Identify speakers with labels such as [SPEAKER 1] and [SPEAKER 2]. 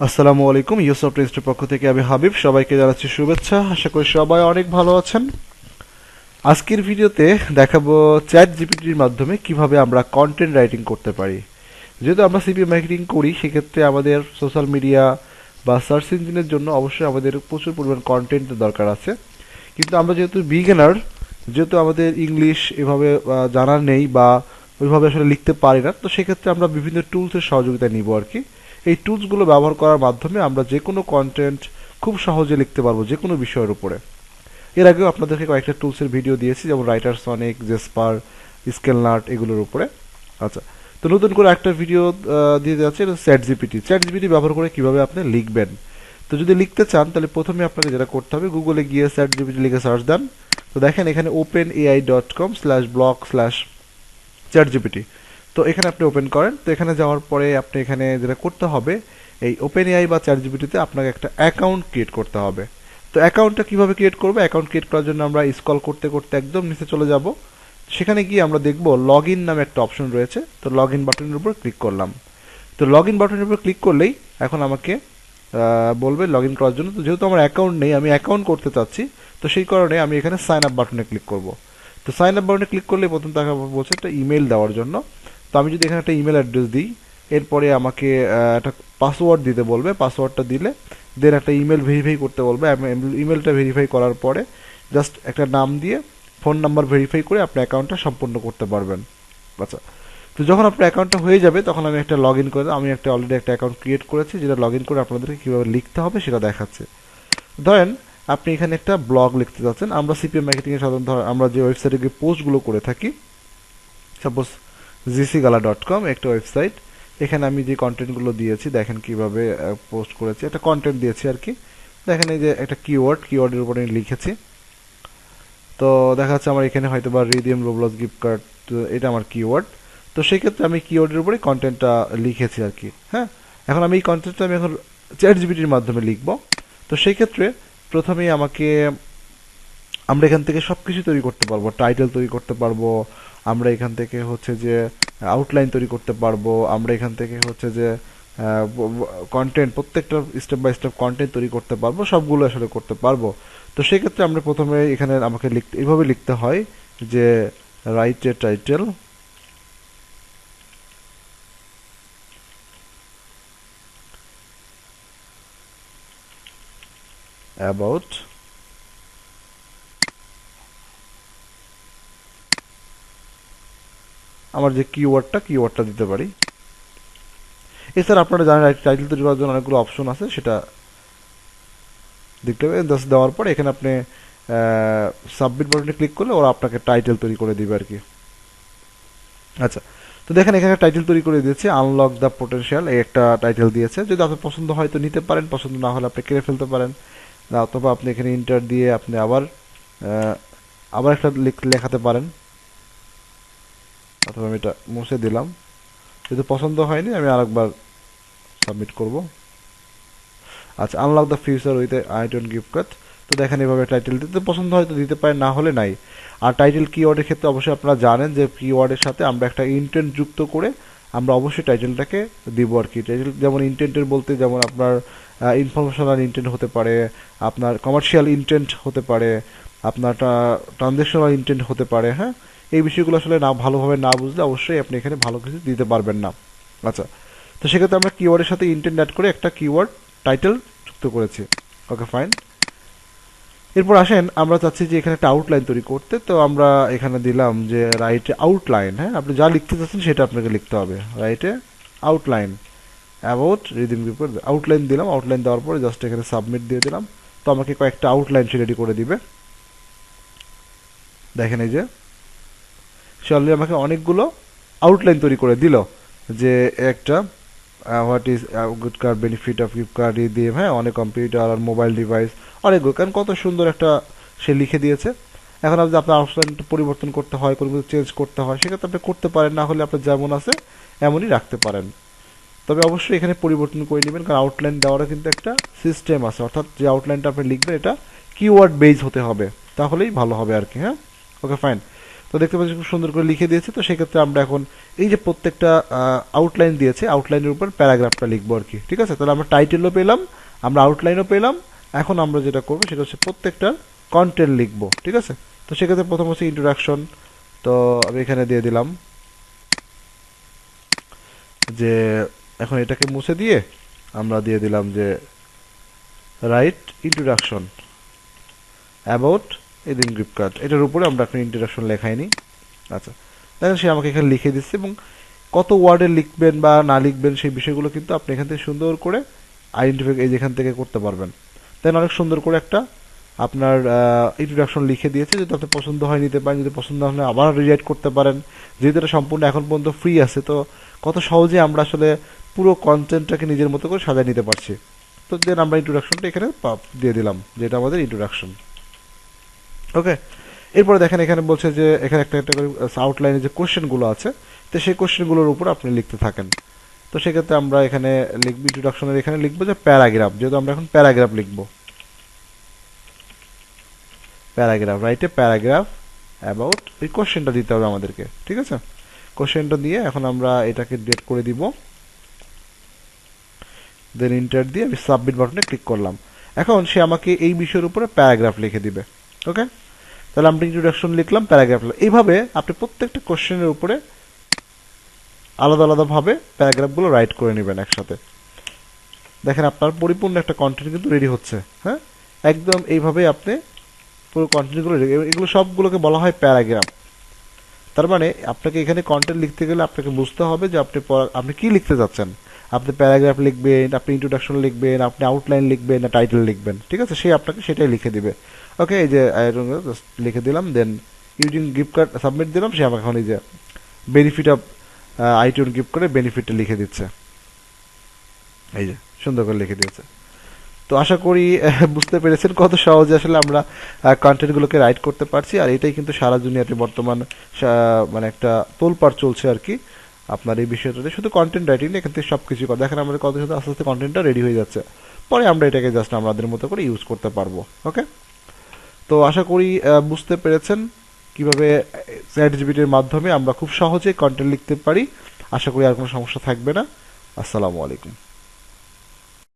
[SPEAKER 1] আসসালামু আলাইকুম। ইউসফট টেস্টের পক্ষ থেকে আমি হাবিব, সবাইকে জানাচ্ছি শুভেচ্ছা। আশা করি সবাই অনেক ভালো আছেন। আজকের ভিডিওতে দেখাবো চ্যাট জিপিটির মাধ্যমে কিভাবে আমরা কন্টেন্ট রাইটিং করতে পারি। যেহেতু আমরা সিপি মার্কেটিং করি, সেক্ষেত্রে আমাদের সোশ্যাল মিডিয়া বা সার্চ ইঞ্জিনের জন্য অবশ্যই আমাদের প্রচুর পরিমাণ কন্টেন্টের দরকার আছে। কিন্তু আমরা যেহেতু বিগিনার, যেহেতু আমাদের ইংলিশ এভাবে জানা নেই বা ওইভাবে আসলে লিখতে পারি না, তো সেক্ষেত্রে আমরা বিভিন্ন টুলসের সহযোগিতা নিব আর কি। এই টুলসগুলো ব্যবহার করার মাধ্যমে আমরা যে কোনো কন্টেন্ট খুব সহজে লিখতে পারবো যে কোনো বিষয়ের উপরে। এর আগেও আপনাদেরকে কয়েকটা টুলসের ভিডিও দিয়েছি, যেমন রাইটার সনিক, জেসপার, স্কেলনাট এগুলোর উপরে। আচ্ছা, তো নতুন করে একটা ভিডিও দিয়ে যাচ্ছে, এটা চ্যাট জিপিটি। চ্যাট জিপিটি ব্যবহার করে কিভাবে আপনি লিখবেন। তো যদি লিখতে চান তাহলে প্রথমে আপনাকে যেটা করতে হবে, গুগলে গিয়ে চ্যাট জিপিটি লিখে সার্চ দেন। তো দেখেন এখানে openai.com/blog/chatgpt। তো এখানে আপনি ওপেন করেন। তো এখানে যাওয়ার পরে আপনি এখানে যেটা করতে হবে, এই ওপেন এআই বা চ্যাট জিপিটিতে আপনাকে একটা অ্যাকাউন্ট ক্রিয়েট করতে হবে। তো অ্যাকাউন্টটা কিভাবে ক্রিয়েট করবো, অ্যাকাউন্ট ক্রিয়েট করার জন্য আমরা স্ক্রল করতে করতে একদম নিচে চলে যাব। সেখানে গিয়ে আমরা দেখব লগ ইন নামে একটা অপশন রয়েছে। তো লগ ইন বাটনের উপর ক্লিক করলাম। তো লগ ইন বাটনের উপর ক্লিক করলেই এখন আমাকে বলবে লগ ইন করার জন্য। তো যেহেতু আমার অ্যাকাউন্ট নেই, আমি অ্যাকাউন্ট করতে চাচ্ছি, তো সেই কারণে আমি এখানে সাইন আপ বাটনে ক্লিক করব। তো সাইন আপ বাটনে ক্লিক করলে প্রথম তাকে বলছে একটা ইমেল দেওয়ার জন্য। তো আমি যদি এখানে একটা ইমেল অ্যাড্রেস দিই, এরপরে আমাকে একটা পাসওয়ার্ড দিতে বলবে। পাসওয়ার্ডটা দিলে দেন একটা ইমেল ভেরিফাই করতে বলবে। ইমেলটা ভেরিফাই করার পরে জাস্ট একটা নাম দিয়ে ফোন নাম্বার ভেরিফাই করে আপনার অ্যাকাউন্টটা সম্পূর্ণ করতে পারবেন। আচ্ছা, তো যখন আপনার অ্যাকাউন্টটা হয়ে যাবে তখন আমি একটা লগ ইন করে, আমি একটা অলরেডি একটা অ্যাকাউন্ট ক্রিয়েট করেছি, যেটা লগ ইন করে আপনাদেরকে কীভাবে লিখতে হবে সেটা দেখাচ্ছে। ধরেন আপনি এখানে একটা ব্লগ লিখতে যাচ্ছেন। আমরা সিপিএম মার্কেটিংয়ে সাধারণত আমরা যে ওয়েবসাইটে গিয়ে পোস্টগুলো করে থাকি, সাপোজ gcgala.com একটা ওয়েবসাইট। এখানে আমি যে কন্টেন্টগুলো দিয়েছি দেখেন কিভাবে পোস্ট করেছি, একটা কন্টেন্ট দিয়েছি আর কি। দেখেন এই যে একটা কিওয়ার্ডের উপরে লিখেছি। তো দেখা যাচ্ছে আমার এখানে হয়তো বা রিডিএম রোবলস গিফট কার্ড, এটা আমার কিওয়ার্ড। তো সেই ক্ষেত্রে আমি কিওয়ার্ডের উপরে কন্টেন্টটা লিখেছি আর কি। হ্যাঁ, এখন আমি এই কন্টেন্টটা আমি এখন চ্যাট জিপিটির মাধ্যমে লিখব। তো সেই ক্ষেত্রে প্রথমেই আমরা এখান থেকে সব কিছু তৈরি করতে পারবো। টাইটেল তৈরি করতে পারবো, আমরা এখান থেকে হচ্ছে যে আউটলাইন তৈরি করতে পারবো, আমরা এখান থেকে হচ্ছে যে কন্টেন্ট, প্রত্যেকটা স্টেপ বাই স্টেপ কন্টেন্ট তৈরি করতে পারবো, সবগুলো আসলে করতে পারবো। তো সেক্ষেত্রে আমরা প্রথমে এখানে আমাকে এইভাবে লিখতে হয় যে রাইট এ টাইটেল অ্যাবাউট আমার যে কিওয়ার্ডটা দিতে পারি। এছাড়া আপনারা জানেন টাইটেল তৈরি করার জন্য অনেকগুলো অপশন আছে, সেটা দেখতে হবে। জাস্ট দেওয়ার পর এখানে আপনি সাবমিট বাটনে ক্লিক করলে ওরা আপনাকে টাইটেল তৈরি করে দিবে আর কি। আচ্ছা, তো দেখেন এখানে টাইটেল তৈরি করে দিয়েছে, আনলক দ্য পোটেনশিয়াল, এই একটা টাইটেল দিয়েছে। যদি আপনার পছন্দ হয় তো নিতে পারেন, পছন্দ না হলে আপনি কেটে ফেলতে পারেন। অথবা আপনি এখানে ইন্টার দিয়ে আপনি আবার একটা লেখাতে পারেন, অথবা আমি এটা মুছে দিলাম। যদি পছন্দ হয়নি আমি আরেকবার সাবমিট করব। আচ্ছা, unlock the future with Aiton gift card. তো দেখেন এভাবে টাইটেল দিতে পছন্দ হয় তো দিতে পারেন, না হলে নাই। আর টাইটেল কিওয়ার্ডের ক্ষেত্রে অবশ্যই আপনারা জানেন যে কিওয়ার্ডের সাথে আমরা একটা ইন্টেন্ট যুক্ত করে আমরা অবশ্যই টাইটেলটাকে দিব আর কি। টাইটেল যেমন ইন্টেন্টের বলতে যেমন আপনার ইনফরমেশনাল ইন্টেন্ট হতে পারে, আপনার কমার্শিয়াল ইন্টেন্ট হতে পারে, আপনার ট্রানজ্যাকশনাল ইন্টেন্ট হতে পারে। হ্যাঁ, এই বিষয়গুলো আসলে ভালোভাবে না বুঝলে অবশ্যই আপনি এখানে ভালো কিছু দিতে পারবেন না। আচ্ছা, তো সেক্ষেত্রে আমরা কিওয়ার্ডের সাথে ইন্টেন্ট অ্যাড করে একটা কিওয়ার্ড টাইটেল যুক্ত করেছি। ওকে, ফাইন। এরপর আসেন, আমরা চাচ্ছি যে এখানে একটা আউটলাইন তৈরি করতে। তো আমরা এখানে দিলাম যে রাইটে আউটলাইন। হ্যাঁ, আপনি যা লিখতে চাচ্ছেন সেটা আপনাকে লিখতে হবে। রাইটে outline about redeem group, outline দিলাম। আউটলাইন দেওয়ার পরে জাস্ট এখানে সাবমিট দিয়ে দিলাম। তো আমাকে কয়েকটা আউটলাইন সে রেডি করে দিবে। দেখেন এই যে সে অলরেডি আমাকে অনেকগুলো আউটলাইন তৈরি করে দিল, যে একটা what is good card, benefit of gift card দিয়ে, হ্যাঁ, অনেক কম্পিউটার আর মোবাইল ডিভাইস, অনেকগুলো। কারণ কত সুন্দর একটা সে লিখে দিয়েছে। এখন আপনি আপনার আউটলাইনটা পরিবর্তন করতে হয়, কোনো কিছু চেঞ্জ করতে হয়, সেক্ষেত্রে আপনি করতে পারেন, না হলে আপনার যেমন আছে এমনই রাখতে পারেন। তবে অবশ্যই এখানে পরিবর্তন করে নেবেন, কারণ আউটলাইন দেওয়ারও কিন্তু একটা সিস্টেম আছে। অর্থাৎ যে আউটলাইনটা আপনি লিখবেন এটা কিওয়ার্ড বেজ হতে হবে, তাহলেই ভালো হবে আর কি। হ্যাঁ, ওকে, ফাইন। তো দেখতে পাচ্ছি খুব সুন্দর করে লিখে দিয়েছে। তো সেক্ষেত্রে আমরা এখন এই যে প্রত্যেকটা আউটলাইন দিয়েছে, আউটলাইনের উপর প্যারাগ্রাফটা লিখবো আর কি। ঠিক আছে, তাহলে আমরা টাইটেলও পেলাম, আমরা আউটলাইনও পেলাম। এখন আমরা যেটা করবো সেটা হচ্ছে প্রত্যেকটার কন্টেন্ট লিখবো। ঠিক আছে, তো সেক্ষেত্রে প্রথম হচ্ছে ইন্ট্রোডাকশন। তো আমি এখানে দিয়ে দিলাম যে এখন এটাকে মুছে দিয়ে আমরা দিয়ে দিলাম যে রাইট ইন্ট্রোডাকশন অ্যাবাউট এদিন গ্রিপ কার্ড, এটার উপরে আমরা এখন ইন্ট্রোডাকশন লেখাই নি। আচ্ছা, দেখেন সে আমাকে এখানে লিখে দিচ্ছে, এবং কত ওয়ার্ডে লিখবেন বা না লিখবেন সেই বিষয়গুলো কিন্তু আপনি এখান থেকে সুন্দর করে আইডেন্টিফাই এই যেখান থেকে করতে পারবেন। দেন অনেক সুন্দর করে একটা আপনার ইন্ট্রোডাকশন লিখে দিয়েছে। যদি আপনার পছন্দ হয় নিতে পারেন, যদি পছন্দ না হলে আবার রিরাইট করতে পারেন। যেহেতু এটা সম্পূর্ণ এখন পর্যন্ত ফ্রি আছে, তো কত সহজে আমরা আসলে পুরো কন্টেন্টটাকে নিজের মতো করে সাজিয়ে নিতে পারছি। তো দেন আমরা ইন্ট্রোডাকশনটা এখানে দিয়ে দিলাম, যেটা আমাদের ইন্ট্রোডাকশন। ওকে, এরপরে দেখেন এখানে বলছে যে এখানে একটা একটা করে আউটলাইনে যে কোশ্চেনগুলো আছে, তো সেই কোশ্চেনগুলোর উপর আপনি লিখতে থাকেন। তো সেক্ষেত্রে আমরা এখানে লিখবো ইন্ট্রোডাকশনের এখানে লিখবো যে প্যারাগ্রাফ, যেহেতু আমরা এখন প্যারাগ্রাফ লিখবো। প্যারাগ্রাফ, রাইটে প্যারাগ্রাফ অ্যাবাউট, এই কোশ্চেনটা দিতে হবে আমাদেরকে। ঠিক আছে, কোশ্চেনটা দিয়ে এখন আমরা এটাকে ডেট করে দিব, দেন ইন্টার দিয়ে আমি সাবমিট বাটনে ক্লিক করলাম। এখন সে আমাকে এই বিষয়ের উপরে প্যারাগ্রাফ লিখে দিবে। ওকে, তাহলে আমরা ইন্ট্রোডাকশন লিখলাম, প্যারাগ্রাফ লিখলাম। এইভাবে আপনি প্রত্যেকটা কোশ্চেনের উপরে আলাদা আলাদাভাবে প্যারাগ্রাফগুলো রাইট করে নেবেন একসাথে। দেখেন আপনার পরিপূর্ণ একটা কন্টেন্ট কিন্তু রেডি হচ্ছে। হ্যাঁ, একদম এইভাবে আপনি পুরো কন্টেন্টগুলো, এগুলো সবগুলোকে বলা হয় প্যারাগ্রাফ। তার মানে আপনাকে এখানে কন্টেন্ট লিখতে গেলে আপনাকে বুঝতে হবে যে আপনি কি লিখতে যাচ্ছেন। আপনি প্যারাগ্রাফ লিখবেন, আপনি ইন্ট্রোডাকশন লিখবেন, আপনি আউটলাইন লিখবেন না টাইটেল লিখবেন। ঠিক আছে, সে আপনাকে সেটাই লিখে দিবে। ওকে, এই যে লিখে দিলাম, দেন ইউজিং গিফট কার্ড সাবমিট দিলাম। সে আমাকে এখন এই যে বেনিফিট অফ আইটিউন গিফট করে বেনিফিটটা লিখে দিচ্ছে, এই যে সুন্দর করে লিখে দিয়েছে। তো আশা করি বুঝতে পেরেছেন কত সহজে আসলে আমরা কন্টেন্টগুলোকে রাইট করতে পারছি। আর এটাই কিন্তু সারা দুনিয়াতে বর্তমান মানে একটা তোলপাড় চলছে আর কি আপনার এই বিষয়টাতে। শুধু কন্টেন্ট রাইটিং এখান থেকে সব কিছু করে দেখেন আমাদের কত সাথে আস্তে আস্তে কন্টেন্টটা রেডি হয়ে যাচ্ছে। পরে আমরা এটাকে জাস্ট আমাদের মতো করে ইউজ করতে পারবো। ওকে, তো আশা করি বুঝতে পেরেছেন কিভাবে চ্যাটজিপিটির মাধ্যমে আমরা খুব সহজে কন্টেন্ট লিখতে পারি। আশা করি আর কোনো সমস্যা থাকবে না। আসসালামু আলাইকুম।